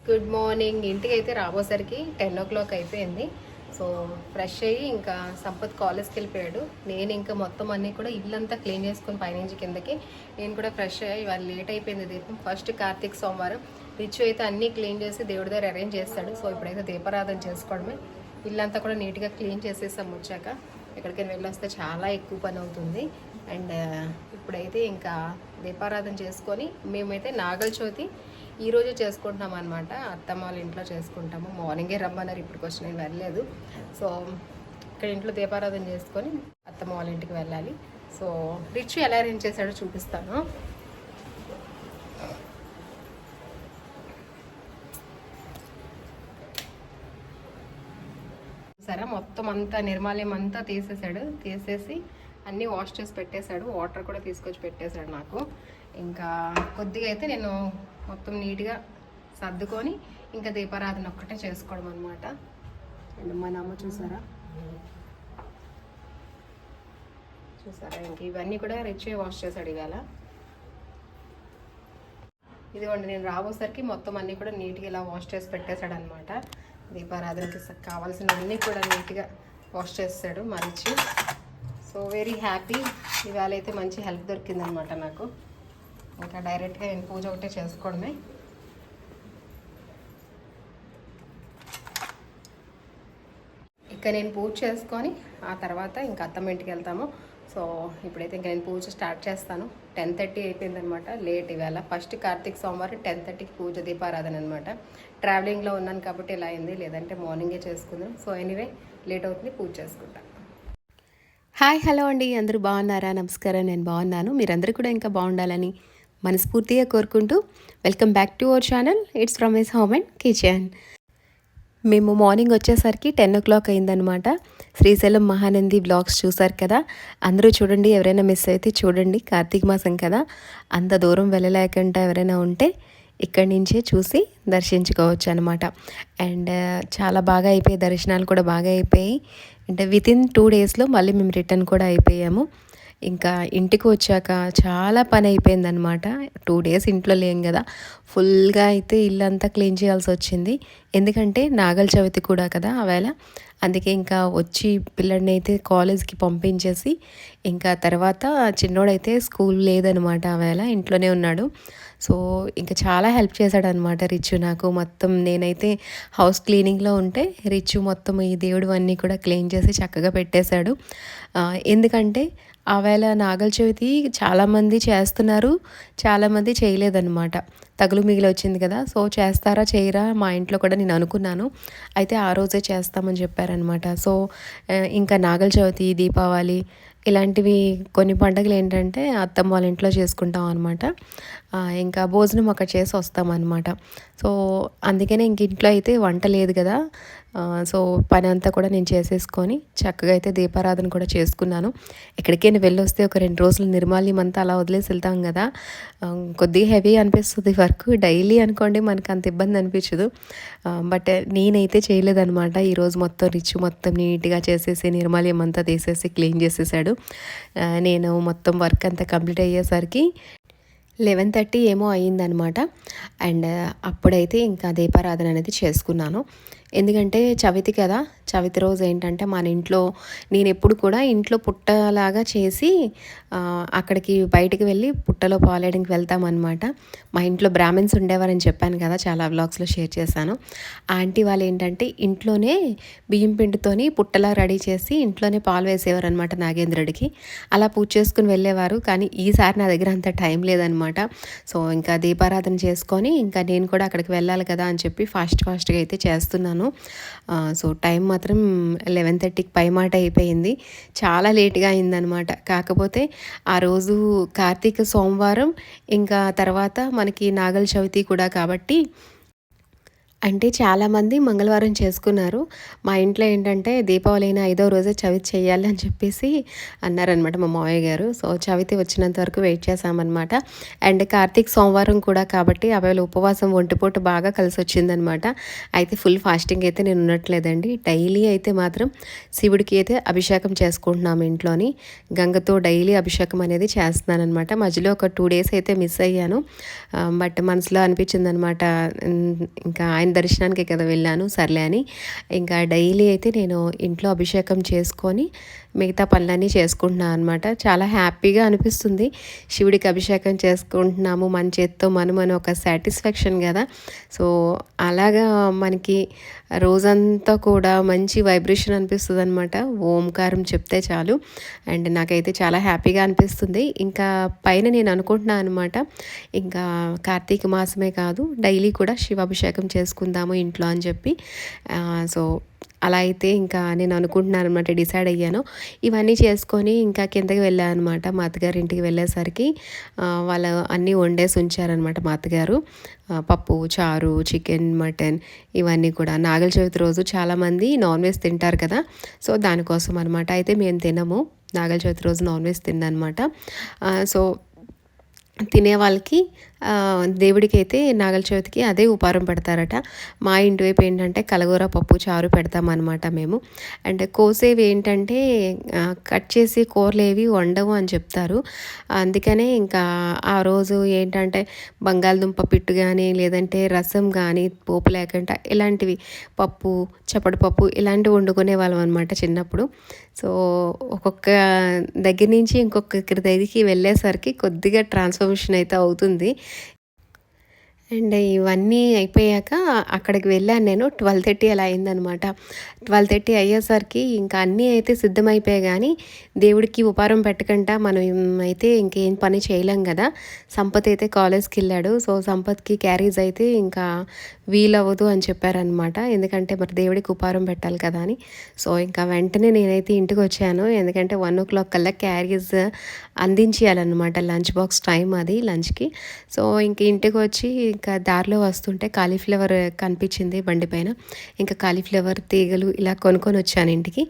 Good morning. ఇంటికి అయితే రాబోసరికి 10 o'clock అయిపోయింది. సో ఫ్రెష్ అయ్యి ఇంకా సంపత్ కాలేజ్కి వెళ్ళిపోయాడు. నేను ఇంకా మొత్తం అన్నీ కూడా ఇల్లంతా క్లీన్ చేసుకుని పైనుంచి కిందకి నేను కూడా ఫ్రెష్ అయ్యి ఇవాళ లేట్ అయిపోయింది దీపం. ఫస్ట్ కార్తీక సోమవారం రిచ్ అయితే అన్నీ క్లీన్ చేసి దేవుడి దగ్గర అరేంజ్ చేస్తాడు. సో ఇప్పుడైతే దీపారాధన చేసుకోవడమే. ఇల్లంతా కూడా నీట్గా క్లీన్ చేసేసాం. వచ్చాక ఎక్కడికైనా వెళ్ళొస్తే చాలా ఎక్కువ పని అవుతుంది. అండ్ ఇప్పుడైతే ఇంకా దీపారాధన చేసుకొని మేమైతే నాగల చవితి ఈరోజు చేసుకుంటున్నాం అనమాట. అత్తమ్మ వాళ్ళ ఇంట్లో చేసుకుంటాము. మార్నింగే రమ్మన్నారు, ఇప్పటికి వచ్చి నేను వెళ్ళలేదు. సో ఇక్కడ ఇంట్లో దీపారాధన చేసుకొని అత్తమ్మ వాళ్ళ ఇంటికి వెళ్ళాలి. సో రిచ్ ఎలా అరేంజ్ చేశాడో చూపిస్తాను. సరే, మొత్తం అంతా నిర్మాల్యం అంతా తీసేసి అన్నీ వాష్ చేసి పెట్టేశాడు. వాటర్ కూడా తీసుకొచ్చి పెట్టేశాడు నాకు. ఇంకా కొద్దిగా అయితే నేను మొత్తం నీట్గా సర్దుకొని ఇంకా దీపారాధన ఒక్కటే చేసుకోవడం అనమాట. అండ్ మా నాన్న చూసారా ఇంక ఇవన్నీ కూడా రిచ్ వాష్ చేశాడు ఇవాళ. ఇదిగోండి, నేను రాబోసరికి మొత్తం అన్నీ కూడా నీట్గా ఇలా వాష్ చేసి పెట్టేశాడు అనమాట. దీపారాధనకి కావాల్సినవన్నీ కూడా నీట్గా వాష్ చేస్తాడు మా రిచ్. So very happy. ఇవాళ అయితే మంచి హెల్ప్ దొరికిందనమాట నాకు. ఇంకా డైరెక్ట్గా నేను పూజ ఒకటే చేసుకోవడమే. ఇక నేను పూజ చేసుకొని ఆ తర్వాత ఇంకా అత్తమ్మ ఇంటికి వెళ్తాము. సో ఇప్పుడైతే ఇంకా నేను పూజ స్టార్ట్ చేస్తాను. 10:30 అయిపోయిందనమాట. లేట్ ఇవాళ ఫస్ట్ కార్తీక సోమవారం 10:30కి పూజ దీపారాధన అనమాట. ట్రావెలింగ్లో ఉన్నాను కాబట్టి ఇలా అయింది, లేదంటే మార్నింగే చేసుకుందాం. సో ఎనీవే లేట్ అవుతుంది, పూజ చేసుకుంటాను. హాయ్ హలో అండి, అందరూ బాగున్నారా? నమస్కారం, నేను బాగున్నాను. మీరందరూ కూడా ఇంకా బాగుండాలని మనస్ఫూర్తిగా కోరుకుంటూ welcome back to our channel. It's from his home and kitchen. మేము మార్నింగ్ వచ్చేసరికి 10 o'clock అయిందనమాట. శ్రీశైలం మహానంది బ్లాగ్స్ చూసారు కదా, అందరూ చూడండి. ఎవరైనా మిస్ అయితే చూడండి. కార్తీక మాసం కదా, అంత దూరం వెళ్ళలేకుండా ఎవరైనా ఉంటే ఇక్కడి నుంచే చూసి దర్శించుకోవచ్చు అనమాట. అండ్ చాలా బాగా అయిపోయాయి, దర్శనాలు కూడా బాగా అయిపోయాయి. అంటే వితిన్ 2 daysలో మళ్ళీ మేము రిటర్న్ కూడా అయిపోయాము. ఇంకా ఇంటికి వచ్చాక చాలా పని అయిపోయిందనమాట. 2 days ఇంట్లో లేం కదా, ఫుల్గా అయితే ఇల్లంతా క్లీన్ చేయాల్సి వచ్చింది. ఎందుకంటే నాగల చవితి కూడా కదా ఆవేళ. అందుకే ఇంకా వచ్చి పిల్లడిని అయితే కాలేజ్కి పంపించేసి ఇంకా తర్వాత చిన్నోడైతే స్కూల్ లేదనమాట ఆవేళ, ఇంట్లోనే ఉన్నాడు. సో ఇంకా చాలా హెల్ప్ చేశాడనమాట రిచ్చు నాకు. మొత్తం నేనైతే హౌస్ క్లీనింగ్లో ఉంటే రిచ్చు మొత్తం ఈ దేవుడు అన్నీ కూడా క్లీన్ చేసి చక్కగా పెట్టేశాడు. ఎందుకంటే ఆవేళ నాగల చవితి చాలామంది చేస్తున్నారు, చాలామంది చేయలేదన్నమాట. తగులు మిగిలి వచ్చింది కదా, సో చేస్తారా చేయరా మా ఇంట్లో కూడా నేను అనుకున్నాను. అయితే ఆ రోజే చేస్తామని చెప్పారనమాట. సో ఇంకా నాగల చవితి, దీపావళి ఇలాంటివి కొన్ని పండుగలు ఏంటంటే అత్తమ్మ వాళ్ళ ఇంట్లో చేసుకుంటాం అనమాట. ఇంకా భోజనం అక్కడ చేసి వస్తామన్నమాట. సో అందుకనే ఇంక ఇంట్లో అయితే వంట లేదు కదా, సో పని అంతా కూడా నేను చేసేసుకొని చక్కగా అయితే దీపారాధన కూడా చేసుకున్నాను. ఎక్కడికైనా వెళ్ళొస్తే ఒక 2 రోజులు నిర్మాల్యం అంతా అలా వదిలేసి వెళ్తాం కదా, కొద్దిగా హెవీ అనిపిస్తుంది వర్క్. డైలీ అనుకోండి మనకు అంత ఇబ్బంది అనిపించదు. బట్ నేనైతే చేయలేదన్నమాట. ఈరోజు మొత్తం రిచ్ మొత్తం నీట్గా చేసేసి నిర్మాల్యం అంతా తీసేసి క్లీన్ చేసేసాడు. నేను మొత్తం వర్క్ అంతా కంప్లీట్ అయ్యేసరికి 11:30 ఏమో అయ్యిందనమాట. అండ్ అప్పుడైతే ఇంకా దీపారాధన అనేది చేసుకున్నాను. ఎందుకంటే చవితి కదా, చవితి రోజు ఏంటంటే మన ఇంట్లో నేను ఎప్పుడు కూడా ఇంట్లో పుట్టలాగా చేసి అక్కడికి బయటికి వెళ్ళి పుట్టలో పాలేయడానికి వెళ్తామన్నమాట. మా ఇంట్లో బ్రాహ్మిన్స్ ఉండేవారని చెప్పాను కదా, చాలా వ్లాగ్స్లో షేర్ చేశాను. ఆంటీ వాళ్ళు ఏంటంటే ఇంట్లోనే బియ్యం పిండితోని పుట్టలా రెడీ చేసి ఇంట్లోనే పాలు వేసేవారు అనమాట నాగేంద్రుడికి. అలా పూజ చేసుకుని వెళ్ళేవారు. కానీ ఈసారి నా దగ్గర అంత టైం లేదనమాట. సో ఇంకా దీపారాధన చేసుకొని ఇంకా నేను కూడా అక్కడికి వెళ్ళాలి కదా అని చెప్పి ఫాస్ట్గా అయితే చేస్తున్నాను. సో టైం మాత్రం 11:30కి పైమాట అయిపోయింది. చాలా లేట్గా అయిందనమాట. కాకపోతే ఆ రోజు కార్తీక సోమవారం, ఇంకా తర్వాత మనకి నాగల చవితి కూడా కాబట్టి అంటే చాలామంది మంగళవారం చేసుకున్నారు. మా ఇంట్లో ఏంటంటే దీపావళి అయిన 5వ రోజే చవితి చేయాలి అని చెప్పేసి అన్నారనమాట మా మావయ్య గారు. సో, చవితి వచ్చినంత వరకు వెయిట్ చేశామనమాట. అండ్ కార్తీక సోమవారం కూడా కాబట్టి ఆవేళ ఉపవాసం ఒంటిపూట బాగా కలిసొచ్చిందనమాట. అయితే ఫుల్ ఫాస్టింగ్ అయితే నేను ఉండట్లేదండి. డైలీ అయితే మాత్రం శివుడికి అయితే అభిషేకం చేసుకుంటున్నాము ఇంట్లోని. గంగతో డైలీ అభిషేకం అనేది చేస్తున్నాననమాట. మధ్యలో ఒక 2 డేస్ అయితే మిస్ అయ్యాను. బట్ మనసులో అనిపించిందనమాట, ఇంకా ఆయన దర్శనానికే కదా వెళ్ళాను సర్లే అని. ఇంకా డైలీ అయితే నేను ఇంట్లో అభిషేకం చేసుకొని మిగతా పనులన్నీ చేసుకుంటున్నాను అనమాట. చాలా హ్యాపీగా అనిపిస్తుంది. శివుడికి అభిషేకం చేసుకుంటున్నాము మన చేత్తో మనం అని ఒక సాటిస్ఫాక్షన్ కదా. సో అలాగా మనకి రోజంతా కూడా మంచి వైబ్రేషన్ అనిపిస్తుంది అనమాట. ఓంకారం చెప్తే చాలు. అండ్ నాకైతే చాలా హ్యాపీగా అనిపిస్తుంది. ఇంకా పైన నేను అనుకుంటున్నాను అనమాట, ఇంకా కార్తీక మాసమే కాదు డైలీ కూడా శివాభిషేకం చేసుకుందాము ఇంట్లో అని చెప్పి. సో అలా అయితే ఇంకా నేను అనుకుంటున్నాను అనమాట, డిసైడ్ అయ్యాను. ఇవన్నీ చేసుకొని ఇంకా కిందకి వెళ్ళాను అనమాట. మా అత్తగారి ఇంటికి వెళ్ళేసరికి వాళ్ళు అన్నీ వండేసి ఉంచారనమాట మా అత్తగారు. పప్పు, చారు, చికెన్, మటన్ ఇవన్నీ కూడా. నాగల చవితి రోజు చాలామంది నాన్ వెజ్ తింటారు కదా, సో దానికోసం అనమాట. అయితే మేము తినము, నాగల చవితి రోజు నాన్ వెజ్ తిన్నమాట. సో తినే వాళ్ళకి దేవుడికి అయితే నాగల చవితికి అదే ఉపారం పెడతారట. మా ఇంటి వైపు ఏంటంటే కలగూర పప్పు చారు పెడతామన్నమాట మేము. అండ్ కోసేవి ఏంటంటే కట్ చేసి కూరలు ఏవి వండవు అని చెప్తారు. అందుకనే ఇంకా ఆ రోజు ఏంటంటే బంగాళదుంప పిట్టు కానీ లేదంటే రసం కానీ పోపు లేకుండా ఇలాంటివి పప్పు, చప్పటి పప్పు ఇలాంటివి వండుకునే వాళ్ళం అనమాట చిన్నప్పుడు. సో ఒక్కొక్క దగ్గర నుంచి ఇంకొకరి దగ్గరికి వెళ్ళేసరికి కొద్దిగా ట్రాన్స్ఫర్మేషన్ అయితే అవుతుంది. అండ్ ఇవన్నీ అయిపోయాక అక్కడికి వెళ్ళాను నేను. 12:30 అలా అయిందనమాట. 12:30 అయ్యేసరికి ఇంకా అన్నీ అయితే సిద్ధమైపోయాయి కానీ దేవుడికి ఉపారం పెట్టకుండా మనం అయితే ఇంకేం పని చేయలేం కదా. సంపత్ అయితే కాలేజ్కి వెళ్ళాడు. సో సంపత్కి క్యారీజ్ అయితే ఇంకా వీలవ్వదు అని చెప్పారనమాట. ఎందుకంటే మరి దేవుడికి ఉపారం పెట్టాలి కదా అని. సో ఇంకా వెంటనే నేనైతే ఇంటికి వచ్చాను. ఎందుకంటే 1 o'clock కల్లా క్యారీజ్ అందించేయాలన్నమాట. లంచ్ బాక్స్ టైం అది లంచ్కి. సో ఇంక ఇంటికి వచ్చి ఇంకా దారిలో వస్తుంటే కాలీఫ్లవర్ కనిపించింది బండి పైన. ఇంకా కాలీఫ్లవర్ తీగలు ఇలా కొనుక్కొని వచ్చాను ఇంటికి.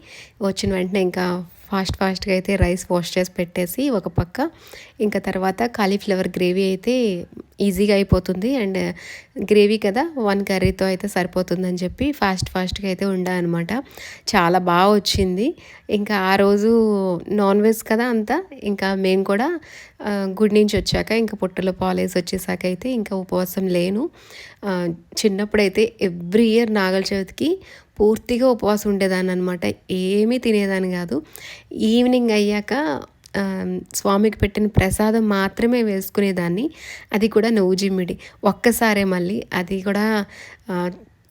వచ్చిన వెంటనే ఇంకా ఫాస్ట్గా అయితే రైస్ వాష్ చేసి పెట్టేసి ఒక పక్క, ఇంకా తర్వాత కాలీఫ్లవర్ గ్రేవీ అయితే ఈజీగా అయిపోతుంది. అండ్ గ్రేవీ కదా 1 కర్రీతో అయితే సరిపోతుందని చెప్పి ఫాస్ట్గా అయితే అనమాట. చాలా బాగా వచ్చింది. ఇంకా ఆ రోజు నాన్ వెజ్ కదా అంతా. ఇంకా మేము కూడా గుడి నుంచి వచ్చాక ఇంకా పుట్టలో పాలేసి వచ్చేసాక అయితే ఇంకా ఉపవాసం లేను. చిన్నప్పుడైతే ఎవ్రీ ఇయర్ నాగల చవితికి పూర్తిగా ఉపవాసం ఉండేదాన్ని అనమాట. ఏమీ తినేదాన్ని కాదు. ఈవినింగ్ అయ్యాక స్వామికి పెట్టిన ప్రసాదం మాత్రమే వేసుకునేదాన్ని. అది కూడా నువ్వు జిమ్మిడి ఒక్కసారే, మళ్ళీ అది కూడా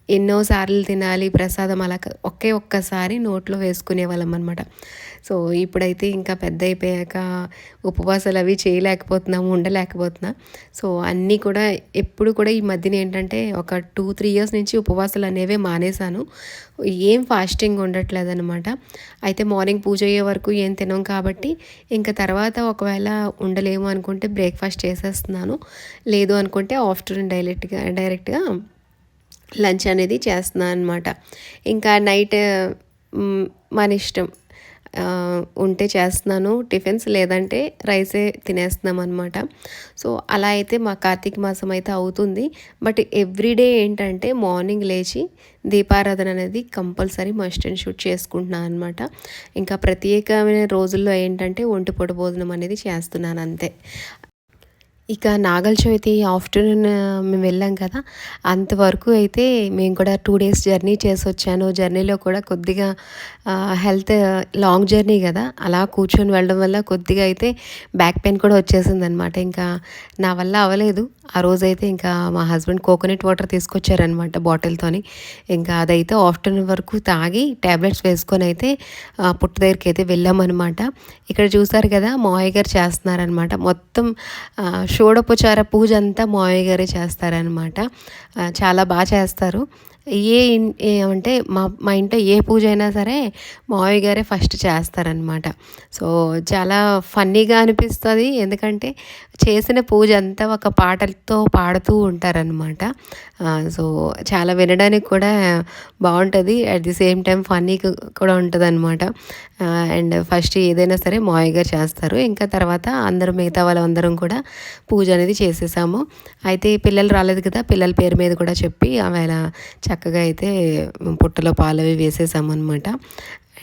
ఎన్నోసార్లు తినాలి ప్రసాదం అలా ఒక్కసారి నోట్లో వేసుకునే వాళ్ళం అనమాట. సో ఇప్పుడైతే ఇంకా పెద్ద అయిపోయాక ఉపవాసాలు అవి చేయలేకపోతున్నాము, ఉండలేకపోతున్నా. సో అన్నీ కూడా ఎప్పుడు కూడా ఈ మధ్యన ఏంటంటే ఒక 2-3 years నుంచి ఉపవాసాలు అనేవే మానేశాను. ఏం ఫాస్టింగ్ ఉండట్లేదనమాట. అయితే మార్నింగ్ పూజ అయ్యే వరకు ఏం తినం కాబట్టి ఇంకా తర్వాత ఒకవేళ ఉండలేము అనుకుంటే బ్రేక్ఫాస్ట్ చేసేస్తున్నాను. లేదు అనుకుంటే ఆఫ్టర్నూన్ డైరెక్ట్గా లంచ్ అనేది చేస్తున్నాను అనమాట. ఇంకా నైట్ మన ఇష్టం, ఉంటే చేస్తున్నాను టిఫిన్స్, లేదంటే రైసే తినేస్తున్నాం అనమాట. సో అలా అయితే మా కార్తీక మాసం అయితే అవుతుంది. బట్ ఎవ్రీడే ఏంటంటే మార్నింగ్ లేచి దీపారాధన అనేది కంపల్సరీ మస్ట్ అండ్ షుడ్ చేసుకుంటున్నాను అనమాట. ఇంకా ప్రత్యేకమైన రోజుల్లో ఏంటంటే ఒంటిపూట భోజనం అనేది చేస్తున్నాను అంతే. ఇక నాగల చవితి ఆఫ్టర్నూన్ మేము వెళ్ళాం కదా, అంతవరకు అయితే మేము కూడా 2 days జర్నీ చేసి వచ్చాను. జర్నీలో కూడా కొద్దిగా హెల్త్ లాంగ్ జర్నీ కదా, అలా కూర్చొని వెళ్ళడం వల్ల కొద్దిగా అయితే బ్యాక్ పెయిన్ కూడా వచ్చేసిందనమాట. ఇంకా నా వల్ల అవ్వలేదు. ఆ రోజైతే ఇంకా మా హస్బెండ్ కోకోనట్ వాటర్ తీసుకొచ్చారనమాట బాటిల్తోని. ఇంకా అదైతే ఆఫ్టర్నూన్ వరకు తాగి ట్యాబ్లెట్స్ వేసుకొని అయితే పుట్ట దగ్గరికి అయితే వెళ్ళామన్నమాట. ఇక్కడ చూసారు కదా మావయ్య గారు చేస్తున్నారనమాట. మొత్తం షోడోపచార పూజ అంతా మావయ్య గారే చేస్తారనమాట. చాలా బాగా చేస్తారు. ఏమంటే మా ఇంట్లో ఏ పూజ అయినా సరే మావయ్య గారే ఫస్ట్ చేస్తారనమాట. సో, చాలా ఫన్నీగా అనిపిస్తది. ఎందుకంటే చేసిన పూజ అంతా ఒక పాటలతో పాడుతూ ఉంటారనమాట. సో, చాలా వినడానికి కూడా బావుంటది. అట్ ది సేమ్ టైమ్ ఫన్నీగా కూడా ఉంటదనమాట. అండ్ ఫస్ట్ ఏదైనా సరే మావయ్య గారు చేస్తారు. ఇంకా తర్వాత మిగతా వాళ్ళందరం కూడా పూజ అనేది చేసేసాము. అయితే పిల్లలు రాలేదు కదా! పిల్లల పేరు మీద కూడా చెప్పి ఆవేళ చక్కగా అయితే పుట్టలో పాలవి వేసేసామనమాట.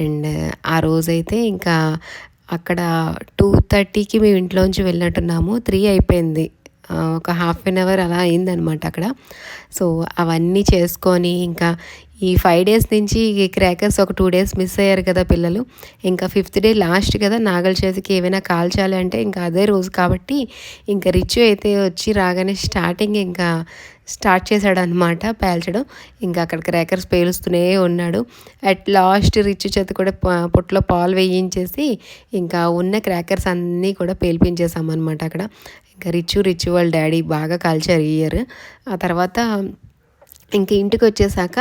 అండ్ ఆ రోజైతే ఇంకా అక్కడ 2:30కి మేము ఇంట్లోంచి వెళ్ళినట్టున్నాము. 3 అయిపోయింది. ఒక హాఫ్ అన్ అవర్ అలా అయిందనమాట అక్కడ. సో, అవన్నీ చేసుకొని ఇంకా ఈ 5 డేస్ నుంచి ఈ క్రాకర్స్ ఒక 2 డేస్ మిస్ అయ్యారు కదా పిల్లలు. ఇంకా 5th డే లాస్ట్ కదా నాగల చవితికి ఏవైనా కాల్చాలి అంటే ఇంకా అదే రోజు కాబట్టి ఇంకా రిచ్చు అయితే వచ్చి రాగానే ఇంకా స్టార్ట్ చేశాడనమాట పేల్చడం. ఇంకా అక్కడ క్రాకర్స్ పేలుస్తూనే ఉన్నాడు. అట్ లాస్ట్ రిచ్చు చేత కూడా పుట్టలో పాలు వేయించేసి ఇంకా ఉన్న క్రాకర్స్ అన్నీ కూడా పేల్పించేసామన్నమాట అక్కడ. ఇంకా రిచ్చు వాళ్ళ డాడీ బాగా కాల్చారు ఈ ఇయర్. ఆ తర్వాత ఇంక ఇంటికొచ్చేసాక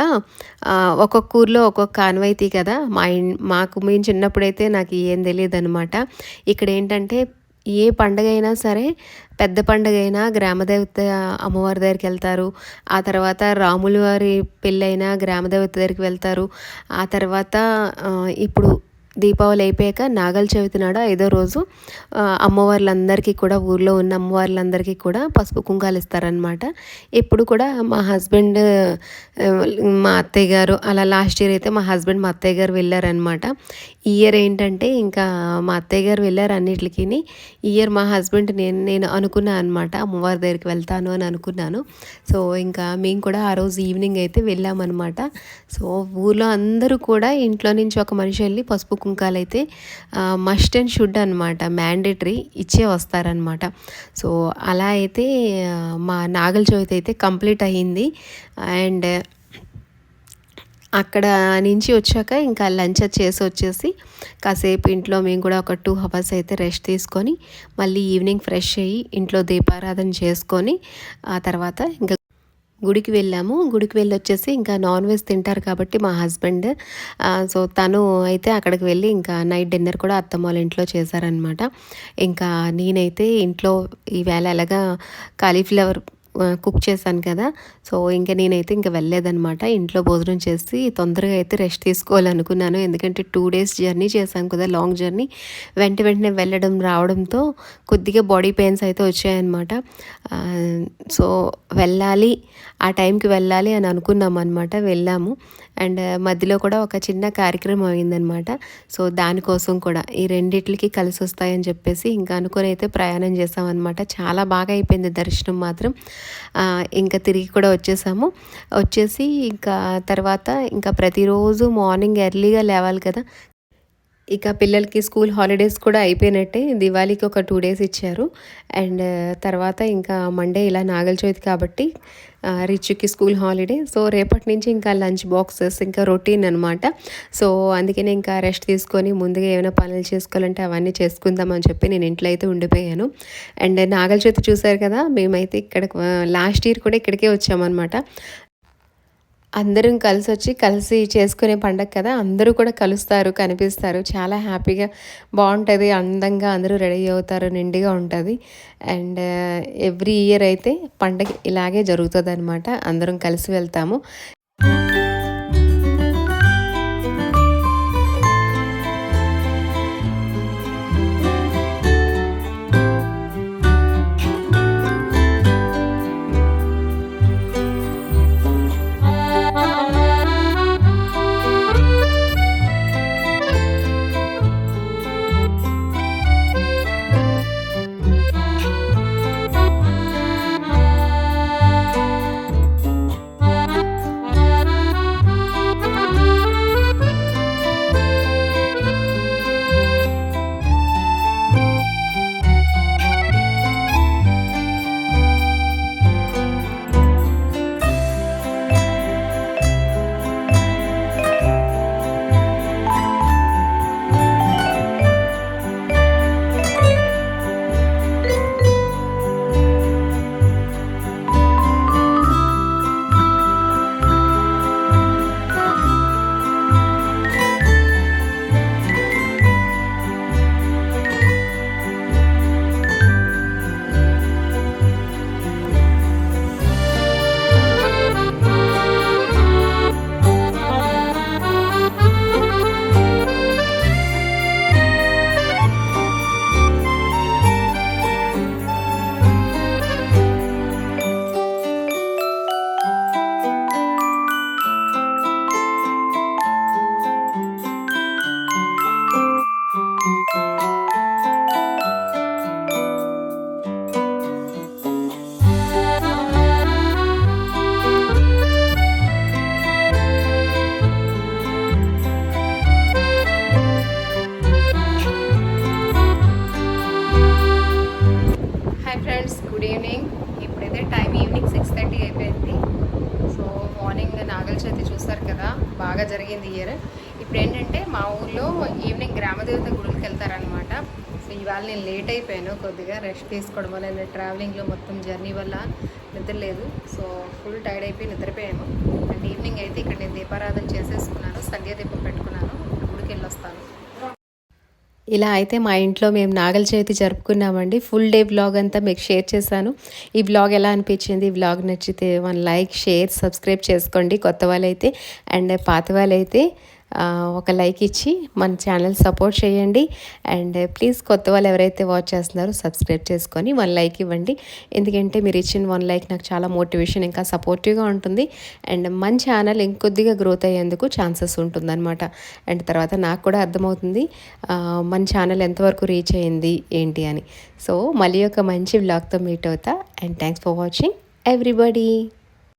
ఒక్కొక్క ఊర్లో ఒక్కొక్క ఆనవాయితీ కదా! మేము చిన్నప్పుడైతే నాకు ఏం తెలీదనమాట. ఇక్కడేంటంటే ఏ పండగైనా సరే పెద్ద పండగైనా గ్రామదేవత అమ్మవారి దగ్గరికెళ్తారు. ఆ తర్వాత రాముల వారి పెళ్ళైనా గ్రామదేవత దగ్గరికి వెళ్తారు. ఆ తర్వాత ఇప్పుడు దీపావళి అయిపోయాక నాగల చవితి నాడు 5వ రోజు అమ్మవార్లందరికీ కూడా ఊర్లో ఉన్న అమ్మవార్లందరికీ కూడా పసుపు కుంకాలు ఇస్తారనమాట. ఎప్పుడు కూడా మా హస్బెండ్ మా అత్తయ్య గారు అలా లాస్ట్ ఇయర్ అయితే మా హస్బెండ్ మా అత్తయ్య గారు వెళ్ళారనమాట. ఈ ఇయర్ ఏంటంటే ఇంకా మా అత్తయ్య గారు వెళ్ళారు అన్నిటికిని. ఈ ఇయర్ మా హస్బెండ్ నేను అనుకున్నాను అనమాట అమ్మవారి దగ్గరికి వెళ్తాను అని అనుకున్నాను. సో, ఇంకా మేము కూడా ఆ రోజు ఈవినింగ్ అయితే వెళ్ళామన్నమాట. సో, ఊర్లో అందరూ కూడా ఇంట్లో నుంచి ఒక మనిషి వెళ్ళి పసుపు కుంకాలైతే మస్ట్ అండ్ షుడ్ అనమాట, మ్యాండేటరీ ఇచ్చే వస్తారనమాట. సో, అలా అయితే మా నాగల చవితి అయితే కంప్లీట్ అయ్యింది. అండ్ అక్కడ నుంచి వచ్చాక ఇంకా లంచ్ చేసి వచ్చేసి కాసేపు ఇంట్లో మేము కూడా ఒక 2 అవర్స్ అయితే రెస్ట్ తీసుకొని మళ్ళీ ఈవినింగ్ ఫ్రెష్ అయ్యి ఇంట్లో దీపారాధన చేసుకొని ఆ తర్వాత ఇంకా గుడికి వెళ్ళాము. గుడికి వెళ్ళి వచ్చేసి ఇంకా నాన్ వెజ్ తింటారు కాబట్టి మా హస్బెండ్ సో తను అయితే అక్కడికి వెళ్ళి ఇంకా నైట్ డిన్నర్ కూడా అత్తమ్మ వాళ్ళ ఇంట్లో చేశారనమాట. ఇంకా నేనైతే ఇంట్లో ఈవేళ ఎలాగా కాలీఫ్లవర్ కుక్ చేశాను కదా! సో, నేనైతే వెళ్ళలేదనమాట. ఇంట్లో భోజనం చేసి తొందరగా అయితే రెస్ట్ తీసుకోవాలనుకున్నాను. ఎందుకంటే 2 డేస్ జర్నీ చేశాం కదా, లాంగ్ జర్నీ. వెంటనే వెళ్ళడం రావడంతో కొద్దిగా బాడీ పెయిన్స్ అయితే వచ్చాయన్నమాట. సో, వెళ్ళాలి ఆ టైంకి వెళ్ళాలి అని అనుకున్నాం అనమాట. వెళ్ళాము. అండ్ మధ్యలో కూడా ఒక చిన్న కార్యక్రమం అయిందనమాట. సో, దానికోసం కూడా ఈ రెండిట్లకి కలిసి వస్తాయని చెప్పేసి ఇంకా అనుకొని అయితే ప్రయాణం చేసామన్నమాట. చాలా బాగా అయిపోయింది దర్శనం మాత్రం. ఇంకా తిరిగి కూడా వచ్చేసాము. వచ్చేసి ఇంకా తర్వాత ఇంకా ప్రతిరోజు మార్నింగ్ ఎర్లీగా లేవాలి కదా. ఇక పిల్లలకి స్కూల్ హాలిడేస్ కూడా అయిపోయినట్టే. దివాళీకి ఒక 2 డేస్ ఇచ్చారు. అండ్ తర్వాత ఇంకా మండే ఇలా నాగల చవితి కాబట్టి రిచ్చుకి స్కూల్ హాలిడే. సో, రేపటి నుంచి ఇంకా లంచ్ బాక్సెస్ ఇంకా రొటీన్ అనమాట. సో, అందుకనే ఇంకా రెస్ట్ తీసుకొని ముందుగా ఏమైనా పనులు చేసుకోవాలంటే అవన్నీ చేసుకుందామని చెప్పి నేను ఇంట్లో అయితే ఉండిపోయాను. అండ్ నాగల చవితి చూసారు కదా, మేమైతే ఇక్కడ లాస్ట్ ఇయర్ కూడా ఇక్కడికే వచ్చామన్నమాట. అందరం కలిసి చేసుకునే పండగ కదా, అందరూ కూడా కలుస్తారు, కనిపిస్తారు. చాలా హ్యాపీగా బాగుంటుంది. అందంగా అందరూ రెడీ అవుతారు, నిండుగా ఉంటుంది. అండ్ ఎవ్రీ ఇయర్ అయితే పండగ ఇలాగే జరుగుతుందన్నమాట. అందరం కలిసి వెళ్తాము. చూశారు కదా, బాగా జరిగింది ఇయర్. ఇప్పుడు ఏంటంటే మా ఊర్లో ఈవినింగ్ గ్రామదేవత గుడికి వెళ్తారనమాట. సో ఇవాళ నేను లేట్ అయిపోయాను, కొద్దిగా రెస్ట్ తీసుకోవడం వల్ల, నేను ట్రావెలింగ్లో మొత్తం జర్నీ వల్ల నిద్ర లేదు. సో ఫుల్ టైర్డ్ అయిపోయి నిద్రపోయాను. అండ్ ఈవినింగ్ అయితే ఇక్కడ నేను దీపారాధన చేసేసుకున్నాను, సంధ్యాదీపం పెట్టుకున్నాను. గుడికి వెళ్ళొస్తాను. ఇలా అయితే మా ఇంట్లో మేము నాగల చవితి జరుపుకున్నామండి. ఫుల్ డే వ్లాగ్ అంతా మీకు షేర్ చేశాను. ఈ వ్లాగ్ ఎలా అనిపించింది? ఈ వ్లాగ్ నచ్చితే 1 లైక్, షేర్, సబ్స్క్రైబ్ చేసుకోండి కొత్త వాళ్ళైతే. అండ్ పాత వాళ్ళైతే ఒక లైక్ ఇచ్చి మన ఛానల్ సపోర్ట్ చేయండి. అండ్ ప్లీజ్ కొత్త వాళ్ళు ఎవరైతే వాచ్ చేస్తున్నారో సబ్స్క్రైబ్ చేసుకొని 1 లైక్ ఇవ్వండి. ఎందుకంటే మీరు ఇచ్చిన 1 లైక్ నాకు చాలా మోటివేషన్, ఇంకా సపోర్టివ్గా ఉంటుంది. అండ్ మన ఛానల్ ఇంకొద్దిగా గ్రోత్ అయ్యేందుకు ఛాన్సెస్ ఉంటుందన్నమాట. అండ్ తర్వాత నాకు కూడా అర్థమవుతుంది మన ఛానల్ ఎంతవరకు రీచ్ అయ్యింది ఏంటి అని. సో మళ్ళీ ఒక మంచి వ్లాగ్తో మీట్ అవుతా. And thanks for watching everybody.